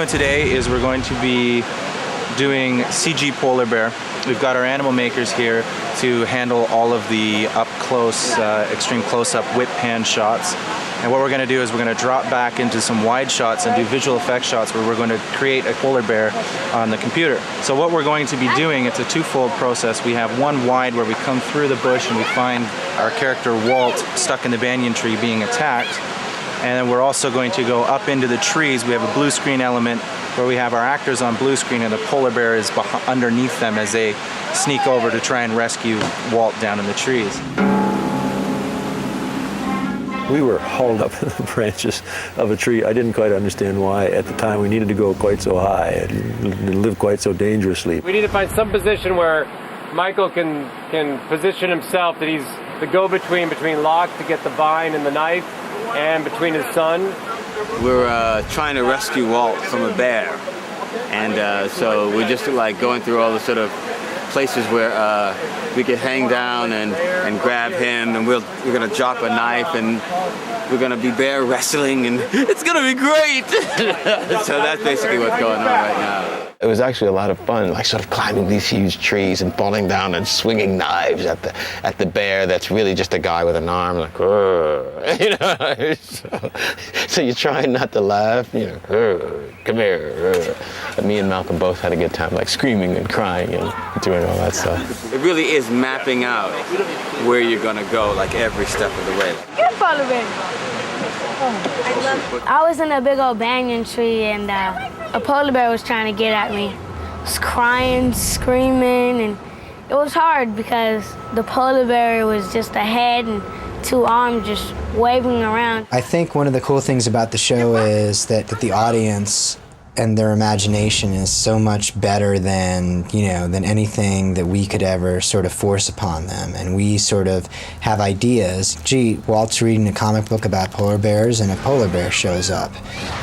doing today is we're going to be doing CG polar bear. We've got our animal makers here to handle all of the up-close, extreme close-up whip pan shots. And what we're going to do is we're going to drop back into some wide shots and do visual effects shots where we're going to create a polar bear on the computer. So what we're going to be doing, it's a twofold process. We have one wide where we come through the bush and we find our character Walt stuck in the banyan tree being attacked. And then we're also going to go up into the trees. We have a blue screen element where we have our actors on blue screen and the polar bear is underneath them as they sneak over to try and rescue Walt down in the trees. We were hauled up in the branches of a tree. I didn't quite understand why at the time we needed to go quite so high and live quite so dangerously. We need to find some position where Michael can position himself, that he's the go-between between Locke to get the vine and the knife and between his son. We're trying to rescue Walt from a bear. And so we're just like going through all the sort of places where we could hang down and grab him, and we're gonna drop a knife and we're gonna be bear wrestling, and it's gonna be great. So that's basically what's going on right now. It was actually a lot of fun, like sort of climbing these huge trees and falling down and swinging knives at the bear that's really just a guy with an arm, like, you know. So you're trying not to laugh, you know, come here. And me and Malcolm both had a good time, like screaming and crying and doing all that stuff. It really is mapping out where you're gonna go, like every step of the way. You're following me. I was in a big old banyan tree and a polar bear was trying to get at me. I was crying, screaming, and it was hard because the polar bear was just a head and two arms just waving around. I think one of the cool things about the show is that the audience and their imagination is so much better than, you know, than anything that we could ever sort of force upon them. And we sort of have ideas. Gee, Walt's reading a comic book about polar bears and a polar bear shows up.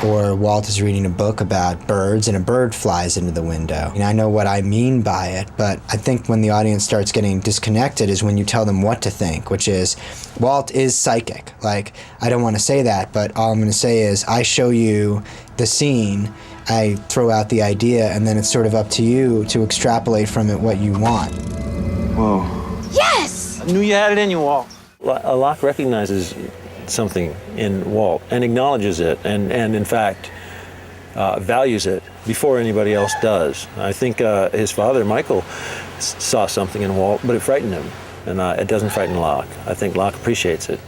Or Walt is reading a book about birds and a bird flies into the window. And I know what I mean by it, but I think when the audience starts getting disconnected is when you tell them what to think, which is, Walt is psychic. Like, I don't want to say that, but all I'm going to say is I show you the scene, I throw out the idea, and then it's sort of up to you to extrapolate from it what you want. Whoa. Yes! I knew you had it in you, Walt. Locke recognizes something in Walt and acknowledges it and in fact, values it before anybody else does. I think his father, Michael, saw something in Walt, but it frightened him, and it doesn't frighten Locke. I think Locke appreciates it.